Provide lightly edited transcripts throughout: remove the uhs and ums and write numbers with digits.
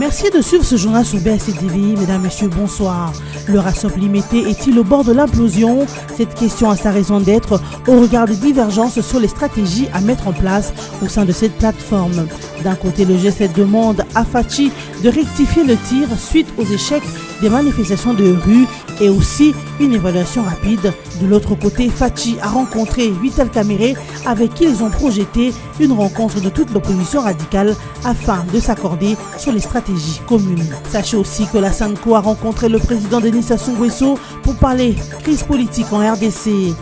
Merci de suivre ce journal sur BSTV. Mesdames, Messieurs, bonsoir. Le RASOP limité est-il au bord de l'implosion? Cette question a sa raison d'être au regard des divergences sur les stratégies à mettre en place au sein de cette plateforme. D'un côté, le G7 demande à Fachi de rectifier le tir suite aux échecs des manifestations de rue et aussi une évaluation rapide. De l'autre côté, Fachi a rencontré Vital Kamerhe avec qui ils ont projeté une rencontre de toute l'opposition radicale afin de s'accorder sur les stratégies communes. Sachez aussi que la SANCO a rencontré le président Denis Sassou Nguesso pour parler crise politique en RDC.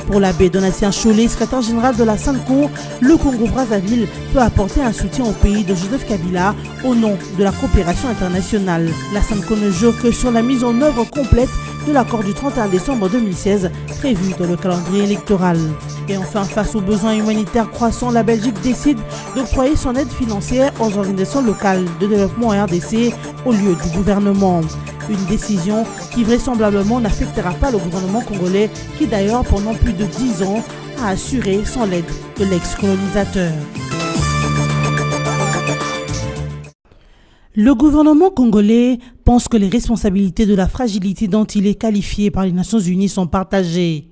Pour l'abbé Donatien Chollet, secrétaire général de la SANCO, le Congo-Brazzaville peut apporter un soutien au pays de Joseph Kabila au nom de la coopération internationale. La SANCO ne joue que sur la mise en œuvre complète de l'accord du 31 décembre 2016 prévu dans le calendrier électoral. Et enfin, face aux besoins humanitaires croissants, la Belgique décide d'octroyer son aide financière aux organisations locales de développement en RDC au lieu du gouvernement. Une décision qui vraisemblablement n'affectera pas le gouvernement congolais qui d'ailleurs pendant plus de 10 ans a assuré sans l'aide de l'ex-colonisateur. Le gouvernement congolais pense que les responsabilités de la fragilité dont il est qualifié par les Nations Unies sont partagées.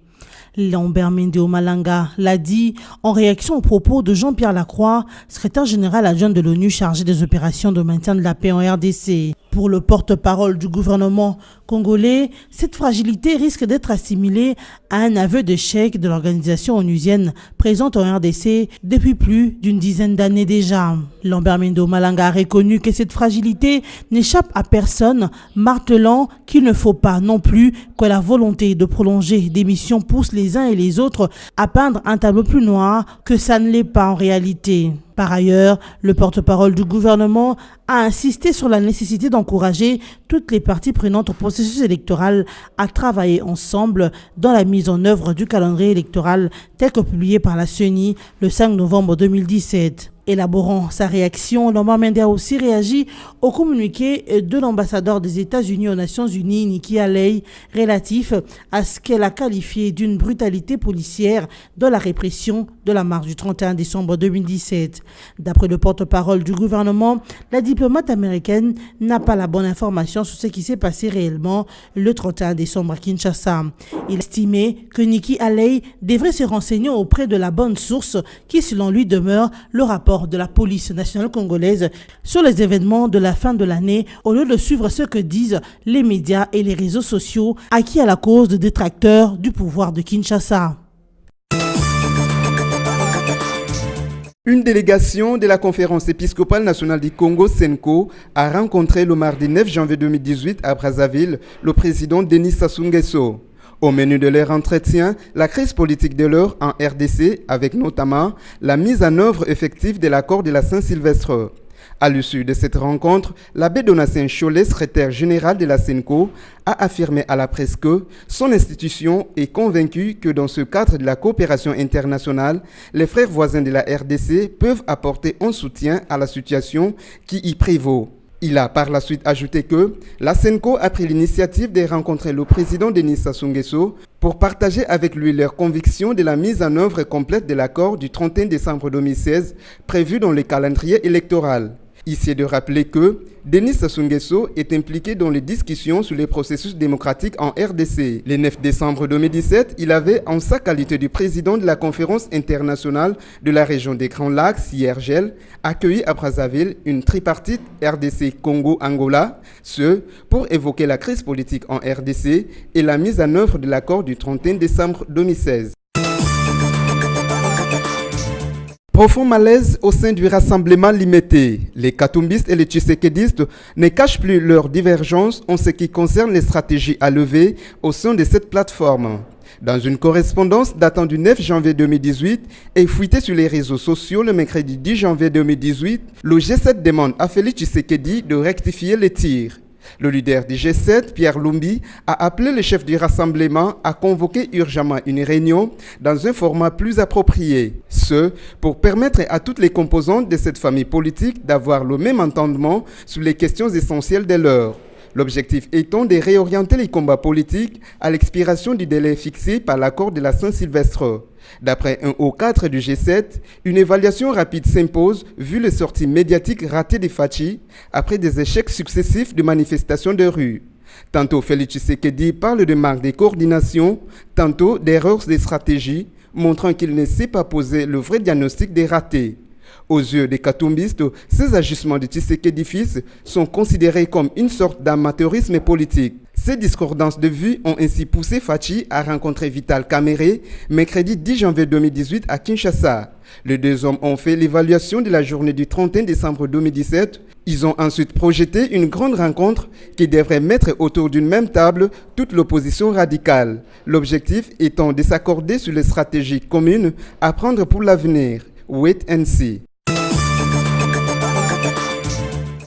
Lambert Mende Omalanga l'a dit en réaction aux propos de Jean-Pierre Lacroix, secrétaire général adjoint de l'ONU chargé des opérations de maintien de la paix en RDC. Pour le porte-parole du gouvernement congolais, cette fragilité risque d'être assimilée à un aveu d'échec de l'organisation onusienne présente en RDC depuis plus d'une dizaine d'années déjà. Lambert Mende Omalanga a reconnu que cette fragilité n'échappe à personne, martelant qu'il ne faut pas non plus que la volonté de prolonger des missions pousse les uns et les autres à peindre un tableau plus noir que ça ne l'est pas en réalité. Par ailleurs, le porte-parole du gouvernement a insisté sur la nécessité d'encourager toutes les parties prenantes au processus électoral à travailler ensemble dans la mise en œuvre du calendrier électoral tel que publié par la CENI le 5 novembre 2017. Élaborant sa réaction, Lambert Mende a aussi réagi au communiqué de l'ambassadeur des États-Unis aux Nations Unies, Nikki Haley, relatif à ce qu'elle a qualifié d'une brutalité policière dans la répression de la marche du 31 décembre 2017. D'après le porte-parole du gouvernement, la diplomate américaine n'a pas la bonne information sur ce qui s'est passé réellement le 31 décembre à Kinshasa. Il estimait que Nikki Haley devrait se renseigner auprès de la bonne source qui, selon lui, demeure le rapport de la police nationale congolaise sur les événements de la fin de l'année au lieu de suivre ce que disent les médias et les réseaux sociaux acquis à la cause de détracteurs du pouvoir de Kinshasa. Une délégation de la Conférence épiscopale nationale du Congo, SENCO, a rencontré le mardi 9 janvier 2018 à Brazzaville le président Denis Sassou Nguesso. Au menu de leur entretien, la crise politique de l'heure en RDC, avec notamment la mise en œuvre effective de l'accord de la Saint-Sylvestre. À l'issue de cette rencontre, l'abbé Donatien Chollet, secrétaire général de la SENCO, a affirmé à la presse que son institution est convaincue que dans ce cadre de la coopération internationale, les frères voisins de la RDC peuvent apporter un soutien à la situation qui y prévaut. Il a par la suite ajouté que la SENCO a pris l'initiative de rencontrer le président Denis Sassou Nguesso pour partager avec lui leurs convictions de la mise en œuvre complète de l'accord du 31 décembre 2016 prévu dans le calendrier électoral. Ici est de rappeler que Denis Sassou Nguesso est impliqué dans les discussions sur les processus démocratiques en RDC. Le 9 décembre 2017, il avait, en sa qualité de président de la conférence internationale de la région des Grands Lacs, CIRGL, accueilli à Brazzaville une tripartite RDC-Congo-Angola, ce pour évoquer la crise politique en RDC et la mise en œuvre de l'accord du 31 décembre 2016. Profond malaise au sein du rassemblement limité. Les katumbistes et les tshisekédistes ne cachent plus leurs divergences en ce qui concerne les stratégies à lever au sein de cette plateforme. Dans une correspondance datant du 9 janvier 2018 et fuitée sur les réseaux sociaux le mercredi 10 janvier 2018, le G7 demande à Félix Tshisekedi de rectifier les tirs. Le leader du G7, Pierre Lumbi, a appelé le chef du rassemblement à convoquer urgemment une réunion dans un format plus approprié. Ce, pour permettre à toutes les composantes de cette famille politique d'avoir le même entendement sur les questions essentielles de l'heure. L'objectif étant de réorienter les combats politiques à l'expiration du délai fixé par l'accord de la Saint-Sylvestre. D'après un haut cadre du G7, une évaluation rapide s'impose vu les sorties médiatiques ratées de Fachi après des échecs successifs de manifestations de rue. Tantôt Félix Tshisekedi parle de manque de coordination, tantôt d'erreurs de stratégie, montrant qu'il ne sait pas poser le vrai diagnostic des ratés. Aux yeux des katumbistes, ces agissements de Tshisekedi fils sont considérés comme une sorte d'amateurisme politique. Ces discordances de vues ont ainsi poussé Fachi à rencontrer Vital Kamerhe mercredi 10 janvier 2018 à Kinshasa. Les deux hommes ont fait l'évaluation de la journée du 31 décembre 2017. Ils ont ensuite projeté une grande rencontre qui devrait mettre autour d'une même table toute l'opposition radicale. L'objectif étant de s'accorder sur les stratégies communes à prendre pour l'avenir. Wait and see.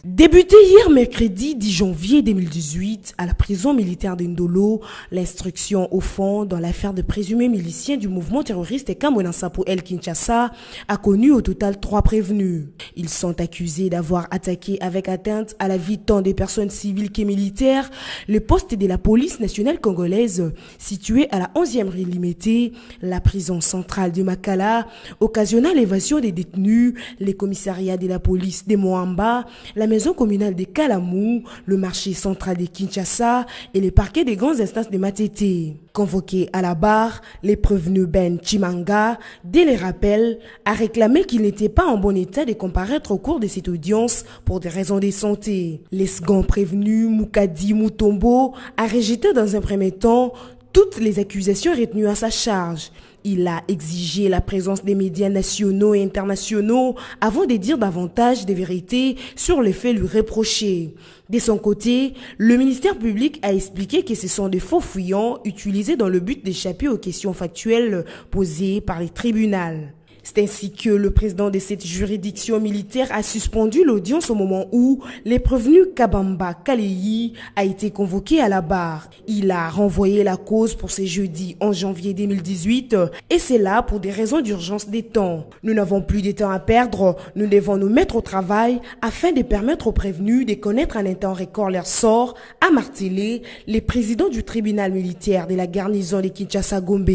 Débuté hier mercredi 10 janvier 2018 à la prison militaire d'Indolo, l'instruction au fond dans l'affaire de présumés miliciens du mouvement terroriste Kamwena Nsapu El Kinshasa a connu au total 3 prévenus. Ils sont accusés d'avoir attaqué avec atteinte à la vie tant des personnes civiles que militaires le poste de la police nationale congolaise situé à la 11e rue Limité, la prison centrale de Makala, occasionnant l'évasion des détenus, les commissariats de la police de Moamba, la maison communale de Kalamou, le marché central de Kinshasa et les parquets des grandes instances de Matete. Convoqué à la barre, les prévenus Ben Chimanga, dès les rappels, a réclamé qu'il n'était pas en bon état de comparaître au cours de cette audience pour des raisons de santé. Les seconds prévenus, Mukadi Mutombo, a rejeté dans un premier temps toutes les accusations retenues à sa charge. Il a exigé la présence des médias nationaux et internationaux avant de dire davantage de vérités sur les faits lui reprochés. De son côté, le ministère public a expliqué que ce sont des faux fuyants utilisés dans le but d'échapper aux questions factuelles posées par les tribunaux. C'est ainsi que le président de cette juridiction militaire a suspendu l'audience au moment où le prévenu Kabamba Kaleyi a été convoqué à la barre. Il a renvoyé la cause pour ce jeudi 11 janvier 2018 et c'est là pour des raisons d'urgence des temps. Nous n'avons plus de temps à perdre, nous devons nous mettre au travail afin de permettre aux prévenus de connaître en un temps record leur sort, a martelé le président du tribunal militaire de la garnison de Kinshasa-Gombe.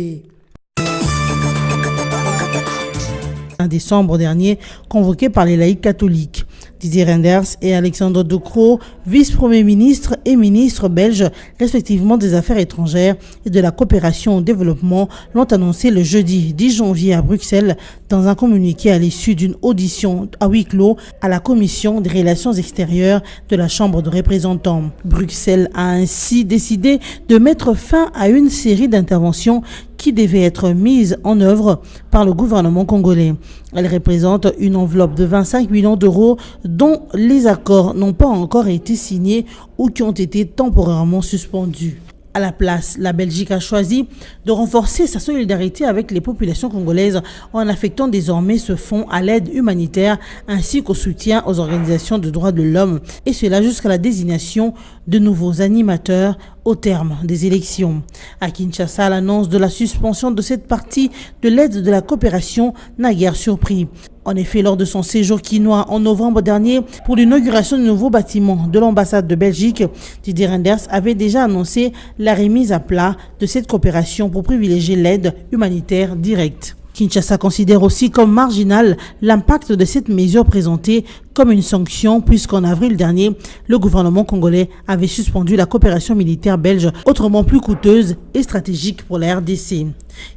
En décembre dernier, convoqués par les laïcs catholiques. Didier Reynders et Alexandre De Croo, vice-premier ministre et ministre belge, respectivement des Affaires étrangères et de la coopération au développement, l'ont annoncé le jeudi 10 janvier à Bruxelles dans un communiqué à l'issue d'une audition à huis clos à la Commission des relations extérieures de la Chambre de représentants. Bruxelles a ainsi décidé de mettre fin à une série d'interventions qui devaient être mises en œuvre par le gouvernement congolais. Elle représente une enveloppe de 25 millions d'euros dont les accords n'ont pas encore été signés ou qui ont été temporairement suspendus. À la place, la Belgique a choisi de renforcer sa solidarité avec les populations congolaises en affectant désormais ce fonds à l'aide humanitaire ainsi qu'au soutien aux organisations de droits de l'homme, et cela jusqu'à la désignation de nouveaux animateurs au terme des élections. À Kinshasa, l'annonce de la suspension de cette partie de l'aide de la coopération n'a guère surpris. En effet, lors de son séjour quinois en novembre dernier pour l'inauguration du nouveau bâtiment de l'ambassade de Belgique, Didier Reynders avait déjà annoncé la remise à plat de cette coopération pour privilégier l'aide humanitaire directe. Kinshasa considère aussi comme marginal l'impact de cette mesure présentée comme une sanction puisqu'en avril dernier, le gouvernement congolais avait suspendu la coopération militaire belge, autrement plus coûteuse et stratégique pour la RDC.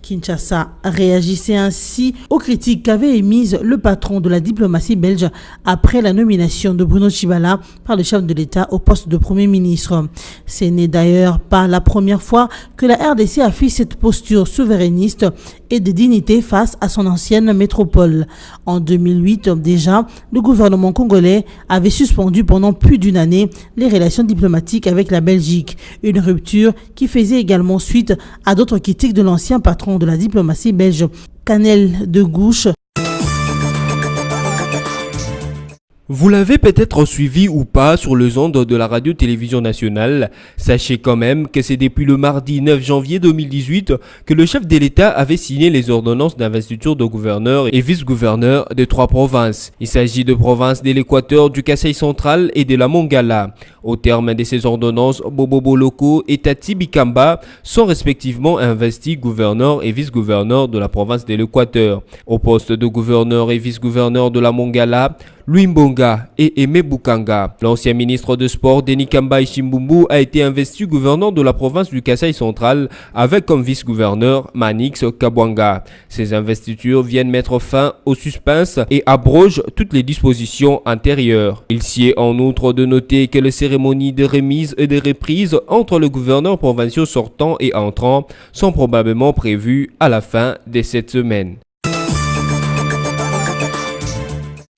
Kinshasa réagissait ainsi aux critiques qu'avait émises le patron de la diplomatie belge après la nomination de Bruno Tshibala par le chef de l'État au poste de Premier ministre. Ce n'est d'ailleurs pas la première fois que la RDC affiche cette posture souverainiste et de dignité face à son ancienne métropole. En 2008 déjà, le gouvernement congolais avait suspendu pendant plus d'une année les relations diplomatiques avec la Belgique, une rupture qui faisait également suite à d'autres critiques de l'ancien patron de la diplomatie belge, Canel de Gouche. Vous l'avez peut-être suivi ou pas sur les ondes de la radio-télévision nationale. Sachez quand même que c'est depuis le mardi 9 janvier 2018 que le chef de l'État avait signé les ordonnances d'investiture de gouverneurs et vice-gouverneurs de 3 provinces. Il s'agit de provinces de l'Équateur, du Kasaï central et de la Mongala. Au terme de ces ordonnances, Bobo Boloko et Tati Bikamba sont respectivement investis gouverneurs et vice-gouverneurs de la province de l'Équateur. Au poste de gouverneur et vice-gouverneur de la Mongala, Louis Mbonga et Aimé Boukanga. L'ancien ministre de Sport, Denis Kamba Ishimbumbu, a été investi gouverneur de la province du Kasaï central avec comme vice-gouverneur Manix Kabwanga. Ces investitures viennent mettre fin au suspense et abrogent toutes les dispositions antérieures. Il s'y est en outre de noter que les cérémonies de remise et de reprise entre le gouverneur provincial sortant et entrant sont probablement prévues à la fin de cette semaine.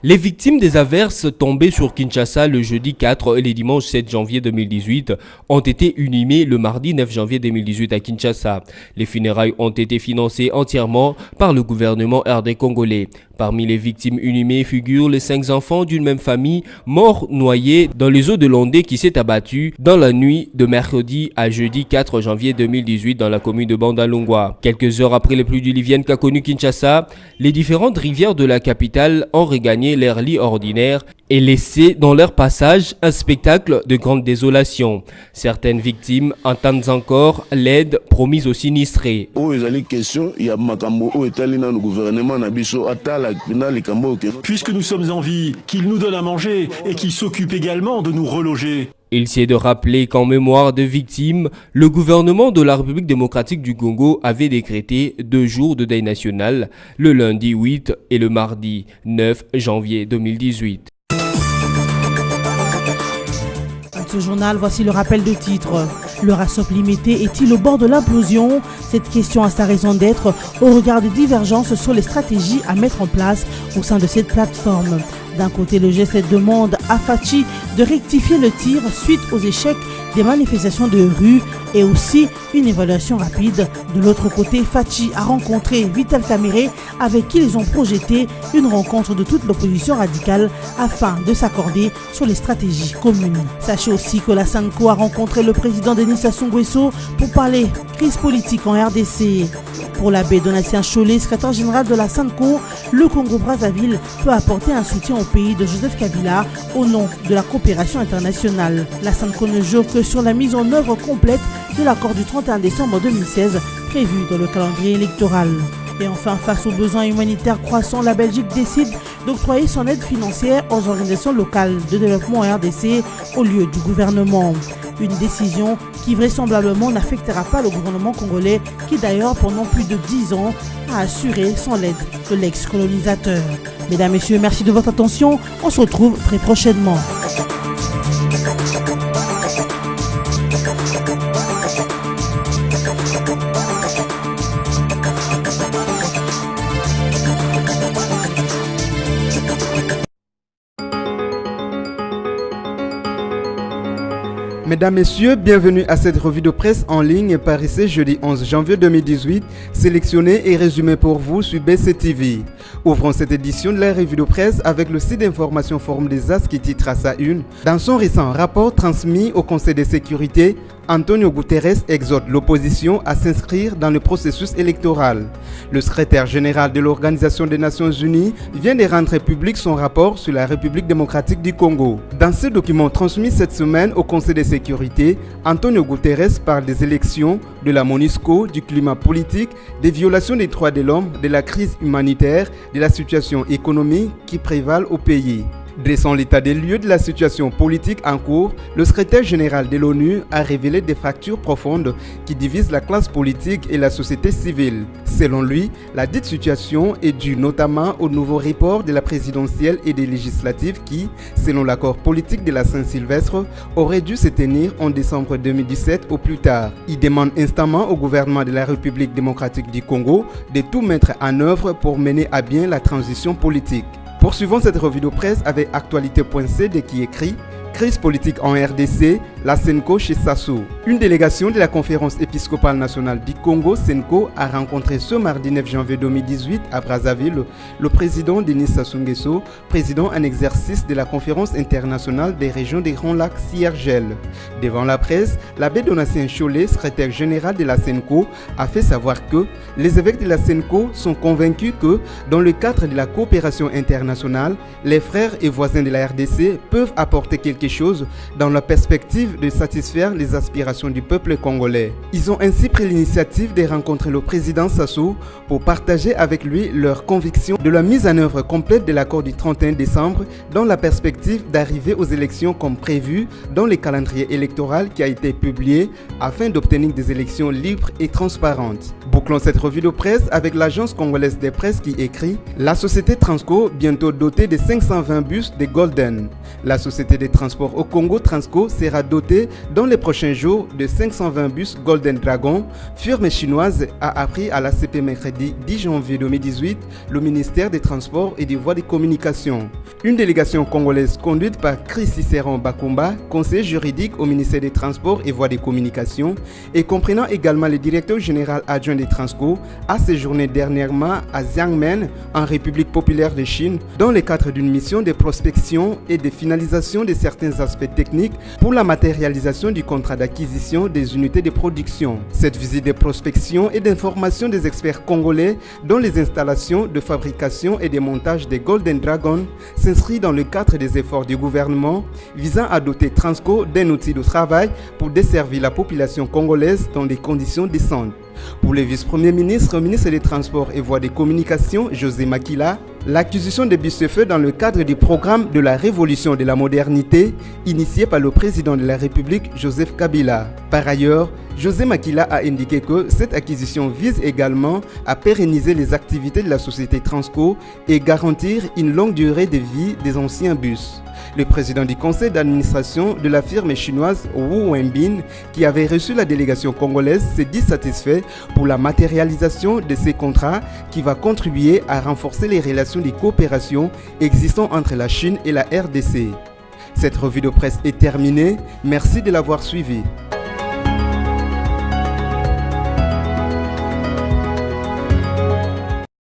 Les victimes des averses tombées sur Kinshasa le jeudi 4 et le dimanche 7 janvier 2018 ont été inhumées le mardi 9 janvier 2018 à Kinshasa. Les funérailles ont été financées entièrement par le gouvernement RD congolais. Parmi les victimes inhumées figurent les 5 enfants d'une même famille morts noyés dans les eaux de l'Ondé qui s'est abattu dans la nuit de mercredi à jeudi 4 janvier 2018 dans la commune de Bandalungwa. Quelques heures après les pluies diluviennes qu'a connu Kinshasa, les différentes rivières de la capitale ont regagné leur lit ordinaire et laissé dans leur passage un spectacle de grande désolation. Certaines victimes entendent encore l'aide promise aux sinistrés. Puisque nous sommes en vie, qu'il nous donne à manger et qu'il s'occupe également de nous reloger. Il s'est de rappeler qu'en mémoire de victimes, le gouvernement de la République démocratique du Congo avait décrété 2 jours de deuil national, le lundi 8 et le mardi 9 janvier 2018. Ce journal, voici le rappel de titre. Le RASOP limité est-il au bord de l'implosion? Cette question a sa raison d'être au regard des divergences sur les stratégies à mettre en place au sein de cette plateforme. D'un côté, le G7 demande à Fachi de rectifier le tir suite aux échecs des manifestations de rue et aussi une évaluation rapide. De l'autre côté, Fachi a rencontré Vital Kamerhe avec qui ils ont projeté une rencontre de toute l'opposition radicale afin de s'accorder sur les stratégies communes. Sachez aussi que la SANCO a rencontré le président Denis Sassou Nguesso pour parler crise politique en RDC. Pour l'abbé Donatien Cholet, secrétaire général de la SANCO, le Congo-Brazzaville peut apporter un soutien au pays de Joseph Kabila au nom de la coopération internationale. La SANCO ne joue que sur la mise en œuvre complète de l'accord du 31 décembre 2016 prévu dans le calendrier électoral. Et enfin, face aux besoins humanitaires croissants, la Belgique décide d'octroyer son aide financière aux organisations locales de développement RDC au lieu du gouvernement. Une décision qui vraisemblablement n'affectera pas le gouvernement congolais qui d'ailleurs pendant plus de 10 ans a assuré sans l'aide de l'ex-colonisateur. Mesdames, Messieurs, merci de votre attention. On se retrouve très prochainement. Mesdames, Messieurs, bienvenue à cette revue de presse en ligne paru ce jeudi 11 janvier 2018, sélectionnée et résumée pour vous sur BCTV. Ouvrons cette édition de la revue de presse avec le site d'information Forum des As qui titre à sa une. Dans son récent rapport transmis au Conseil de sécurité, Antonio Guterres exhorte l'opposition à s'inscrire dans le processus électoral. Le secrétaire général de l'Organisation des Nations Unies vient de rendre public son rapport sur la République démocratique du Congo. Dans ce document transmis cette semaine au Conseil de sécurité, Antonio Guterres parle des élections, de la MONUSCO, du climat politique, des violations des droits de l'homme, de la crise humanitaire, de la situation économique qui prévalent au pays. Dressant l'état des lieux de la situation politique en cours, le secrétaire général de l'ONU a révélé des fractures profondes qui divisent la classe politique et la société civile. Selon lui, la dite situation est due notamment au nouveau report de la présidentielle et des législatives qui, selon l'accord politique de la Saint-Sylvestre, aurait dû se tenir en décembre 2017 au plus tard. Il demande instamment au gouvernement de la République démocratique du Congo de tout mettre en œuvre pour mener à bien la transition politique. Poursuivons cette revue de presse avec actualité.cd qui écrit Crise politique en RDC, la SENCO chez Sassou. Une délégation de la Conférence épiscopale nationale du Congo, SENCO, a rencontré ce mardi 9 janvier 2018 à Brazzaville le président Denis Sassou Nguesso, président en exercice de la Conférence internationale des régions des Grands Lacs CIRGL. Devant la presse, l'abbé Donatien Cholet, secrétaire général de la SENCO, a fait savoir que les évêques de la SENCO sont convaincus que, dans le cadre de la coopération internationale, les frères et voisins de la RDC peuvent apporter quelque quelque chose dans la perspective de satisfaire les aspirations du peuple congolais. Ils ont ainsi pris l'initiative de rencontrer le président Sassou pour partager avec lui leurs convictions de la mise en œuvre complète de l'accord du 31 décembre dans la perspective d'arriver aux élections comme prévu dans le calendrier électoral qui a été publié afin d'obtenir des élections libres et transparentes. Bouclons cette revue de presse avec l'agence congolaise des presses qui écrit « La société Transco bientôt dotée de 520 bus de Golden ». La société de transport au Congo Transco sera dotée dans les prochains jours de 520 bus Golden Dragon. Firme chinoise a appris à l'ACP mercredi 10 janvier 2018 le ministère des Transports et des Voies de Communication. Une délégation congolaise conduite par Chris Cicéron Bakumba, conseiller juridique au ministère des Transports et Voies de Communication, et comprenant également le directeur général adjoint des Transco, a séjourné dernièrement à Xiamen, en République populaire de Chine, dans le cadre d'une mission de prospection et de finalisation de certains aspects techniques pour la matérialisation du contrat d'acquisition des unités de production. Cette visite de prospection et d'information des experts congolais dans les installations de fabrication et de montage des Golden Dragon s'inscrit dans le cadre des efforts du gouvernement visant à doter Transco d'un outil de travail pour desservir la population congolaise dans des conditions décentes. Pour le vice-premier ministre, ministre des Transports et Voies de Communication, José Makila, l'acquisition des bus se fait dans le cadre du programme de la révolution de la modernité initié par le président de la République, Joseph Kabila. Par ailleurs, José Makila a indiqué que cette acquisition vise également à pérenniser les activités de la société Transco et garantir une longue durée de vie des anciens bus. Le président du conseil d'administration de la firme chinoise Wu Wenbin, qui avait reçu la délégation congolaise, s'est dit satisfait pour la matérialisation de ces contrats qui va contribuer à renforcer les relations de coopération existant entre la Chine et la RDC. Cette revue de presse est terminée. Merci de l'avoir suivie.